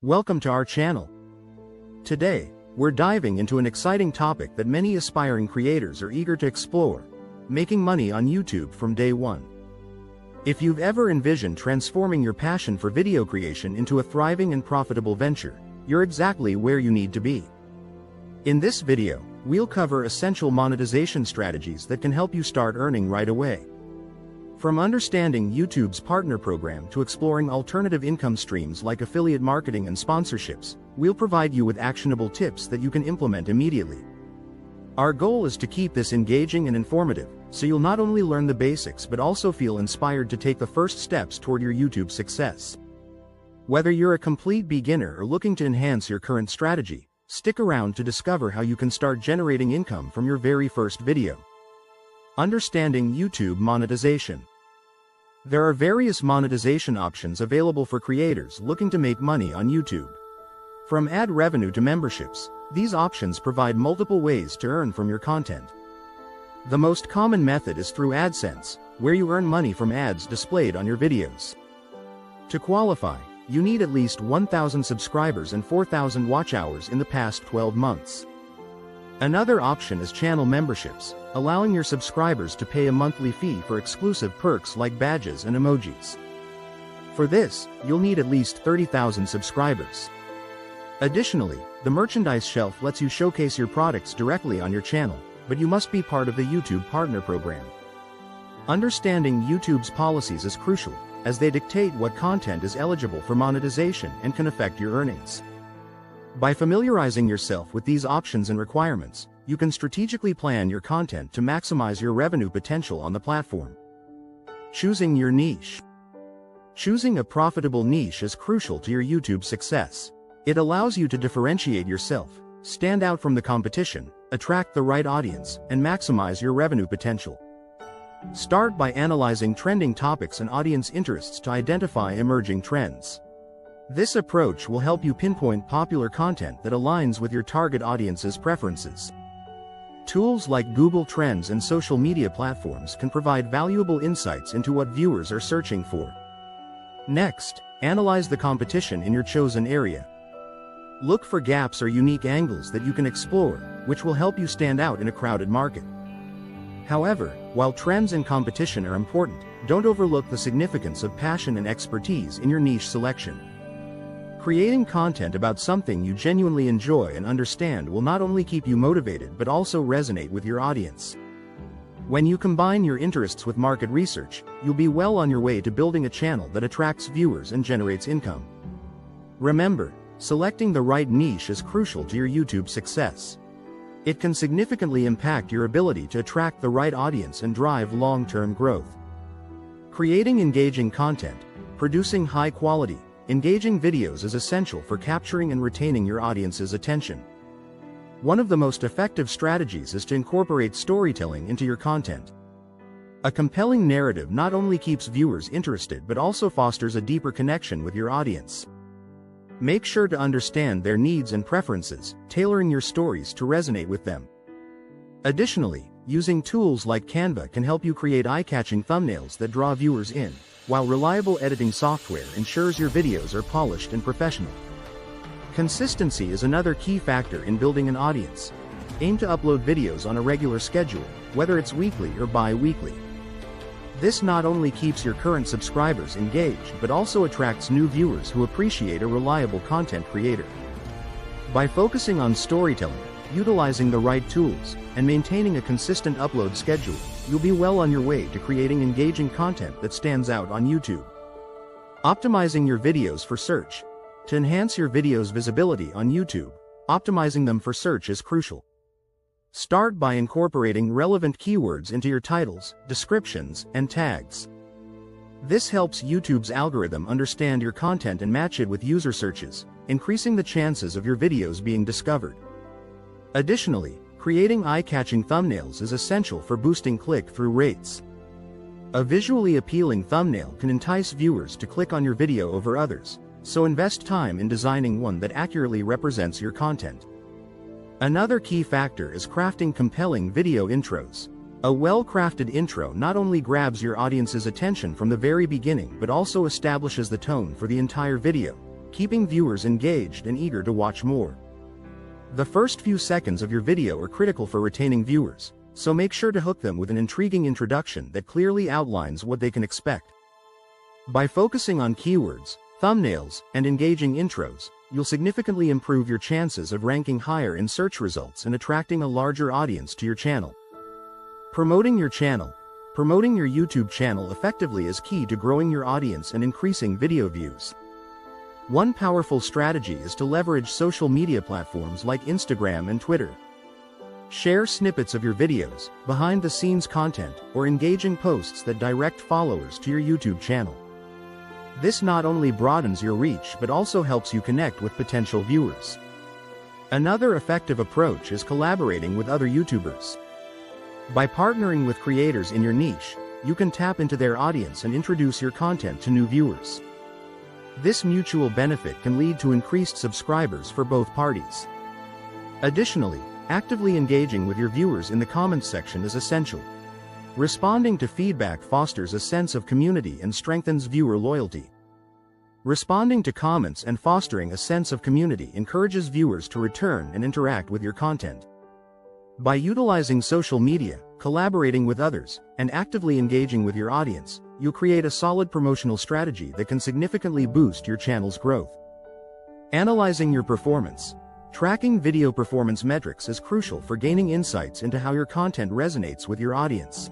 Welcome to our channel. Today, we're diving into an exciting topic that many aspiring creators are eager to explore: making money on YouTube from day one. If you've ever envisioned transforming your passion for video creation into a thriving and profitable venture, you're exactly where you need to be. In this video, we'll cover essential monetization strategies that can help you start earning right away. From understanding YouTube's partner program to exploring alternative income streams like affiliate marketing and sponsorships, we'll provide you with actionable tips that you can implement immediately. Our goal is to keep this engaging and informative, so you'll not only learn the basics but also feel inspired to take the first steps toward your YouTube success. Whether you're a complete beginner or looking to enhance your current strategy, stick around to discover how you can start generating income from your very first video. Understanding YouTube monetization. There are various monetization options available for creators looking to make money on YouTube. From ad revenue to memberships, these options provide multiple ways to earn from your content. The most common method is through AdSense, where you earn money from ads displayed on your videos. To qualify, you need at least 1,000 subscribers and 4,000 watch hours in the past 12 months. Another option is channel memberships, allowing your subscribers to pay a monthly fee for exclusive perks like badges and emojis. For this, you'll need at least 30,000 subscribers. Additionally, the merchandise shelf lets you showcase your products directly on your channel, but you must be part of the YouTube Partner Program. Understanding YouTube's policies is crucial, as they dictate what content is eligible for monetization and can affect your earnings. By familiarizing yourself with these options and requirements, you can strategically plan your content to maximize your revenue potential on the platform. Choosing your niche. Choosing a profitable niche is crucial to your YouTube success. It allows you to differentiate yourself, stand out from the competition, attract the right audience, and maximize your revenue potential. Start by analyzing trending topics and audience interests to identify emerging trends. This approach will help you pinpoint popular content that aligns with your target audience's preferences. Tools like Google Trends and social media platforms can provide valuable insights into what viewers are searching for. Next, analyze the competition in your chosen area. Look for gaps or unique angles that you can explore, which will help you stand out in a crowded market. However, while trends and competition are important, don't overlook the significance of passion and expertise in your niche selection. Creating content about something you genuinely enjoy and understand will not only keep you motivated but also resonate with your audience. When you combine your interests with market research, you'll be well on your way to building a channel that attracts viewers and generates income. Remember, selecting the right niche is crucial to your YouTube success. It can significantly impact your ability to attract the right audience and drive long-term growth. Creating engaging content, producing high-quality, engaging videos is essential for capturing and retaining your audience's attention. One of the most effective strategies is to incorporate storytelling into your content. A compelling narrative not only keeps viewers interested but also fosters a deeper connection with your audience. Make sure to understand their needs and preferences, tailoring your stories to resonate with them. Additionally, using tools like Canva can help you create eye-catching thumbnails that draw viewers in, while reliable editing software ensures your videos are polished and professional. Consistency is another key factor in building an audience. Aim to upload videos on a regular schedule, whether it's weekly or bi-weekly. This not only keeps your current subscribers engaged but also attracts new viewers who appreciate a reliable content creator. By focusing on storytelling, utilizing the right tools, and maintaining a consistent upload schedule, you'll be well on your way to creating engaging content that stands out on YouTube. Optimizing your videos for search. To enhance your videos' visibility on YouTube, optimizing them for search is crucial. Start by incorporating relevant keywords into your titles, descriptions, and tags. This helps YouTube's algorithm understand your content and match it with user searches, increasing the chances of your videos being discovered. Additionally, creating eye-catching thumbnails is essential for boosting click-through rates. A visually appealing thumbnail can entice viewers to click on your video over others, so invest time in designing one that accurately represents your content. Another key factor is crafting compelling video intros. A well-crafted intro not only grabs your audience's attention from the very beginning but also establishes the tone for the entire video, keeping viewers engaged and eager to watch more. The first few seconds of your video are critical for retaining viewers, so make sure to hook them with an intriguing introduction that clearly outlines what they can expect. By focusing on keywords, thumbnails, and engaging intros, you'll significantly improve your chances of ranking higher in search results and attracting a larger audience to your channel. Promoting your YouTube channel effectively is key to growing your audience and increasing video views. One powerful strategy is to leverage social media platforms like Instagram and Twitter. Share snippets of your videos, behind-the-scenes content, or engaging posts that direct followers to your YouTube channel. This not only broadens your reach but also helps you connect with potential viewers. Another effective approach is collaborating with other YouTubers. By partnering with creators in your niche, you can tap into their audience and introduce your content to new viewers. This mutual benefit can lead to increased subscribers for both parties. Additionally, actively engaging with your viewers in the comments section is essential. Responding to feedback fosters a sense of community and strengthens viewer loyalty. Responding to comments and fostering a sense of community encourages viewers to return and interact with your content. By utilizing social media, collaborating with others, and actively engaging with your audience, you'll create a solid promotional strategy that can significantly boost your channel's growth. Analyzing your performance. Tracking video performance metrics is crucial for gaining insights into how your content resonates with your audience.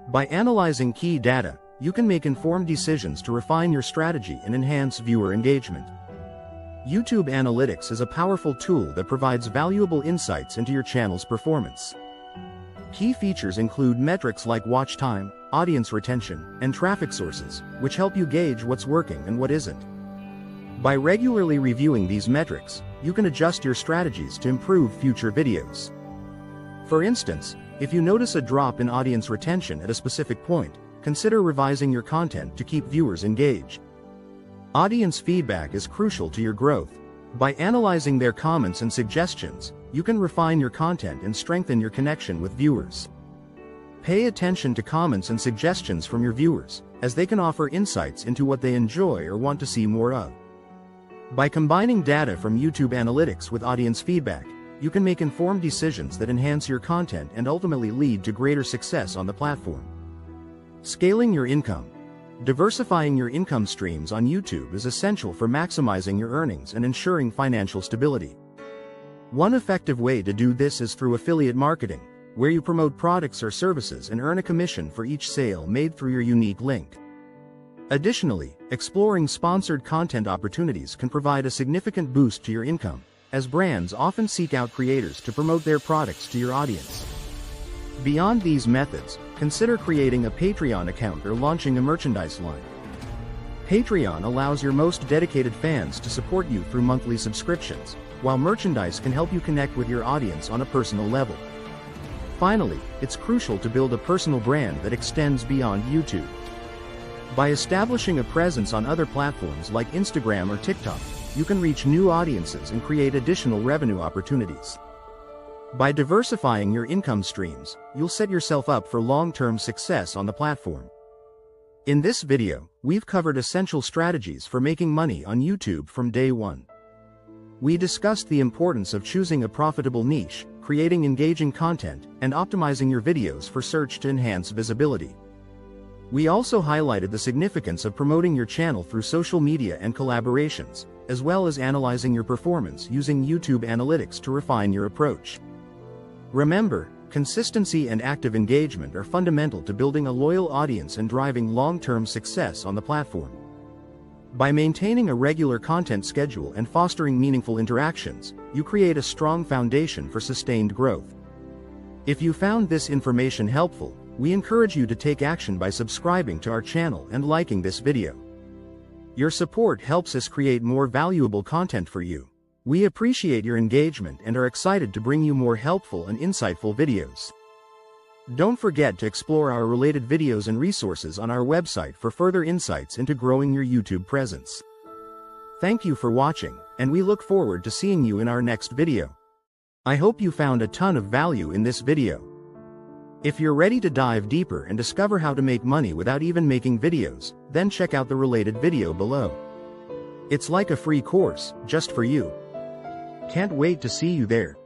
By analyzing key data, you can make informed decisions to refine your strategy and enhance viewer engagement. YouTube Analytics is a powerful tool that provides valuable insights into your channel's performance. Key features include metrics like watch time, audience retention, and traffic sources, which help you gauge what's working and what isn't. By regularly reviewing these metrics, you can adjust your strategies to improve future videos. For instance, if you notice a drop in audience retention at a specific point, consider revising your content to keep viewers engaged. Audience feedback is crucial to your growth. By analyzing their comments and suggestions, you can refine your content and strengthen your connection with viewers. Pay attention to comments and suggestions from your viewers, as they can offer insights into what they enjoy or want to see more of. By combining data from YouTube Analytics with audience feedback, you can make informed decisions that enhance your content and ultimately lead to greater success on the platform. Scaling your income. Diversifying your income streams on YouTube is essential for maximizing your earnings and ensuring financial stability. One effective way to do this is through affiliate marketing, where you promote products or services and earn a commission for each sale made through your unique link. Additionally, exploring sponsored content opportunities can provide a significant boost to your income, as brands often seek out creators to promote their products to your audience. Beyond these methods, consider creating a Patreon account or launching a merchandise line. Patreon allows your most dedicated fans to support you through monthly subscriptions, while merchandise can help you connect with your audience on a personal level. Finally, it's crucial to build a personal brand that extends beyond YouTube. By establishing a presence on other platforms like Instagram or TikTok, you can reach new audiences and create additional revenue opportunities. By diversifying your income streams, you'll set yourself up for long-term success on the platform. In this video, we've covered essential strategies for making money on YouTube from day one. We discussed the importance of choosing a profitable niche, creating engaging content, and optimizing your videos for search to enhance visibility. We also highlighted the significance of promoting your channel through social media and collaborations, as well as analyzing your performance using YouTube Analytics to refine your approach. Remember, consistency and active engagement are fundamental to building a loyal audience and driving long-term success on the platform. By maintaining a regular content schedule and fostering meaningful interactions, you create a strong foundation for sustained growth. If you found this information helpful, we encourage you to take action by subscribing to our channel and liking this video. Your support helps us create more valuable content for you. We appreciate your engagement and are excited to bring you more helpful and insightful videos. Don't forget to explore our related videos and resources on our website for further insights into growing your YouTube presence. Thank you for watching, and we look forward to seeing you in our next video. I hope you found a ton of value in this video. If you're ready to dive deeper and discover how to make money without even making videos, then check out the related video below. It's like a free course, just for you. Can't wait to see you there.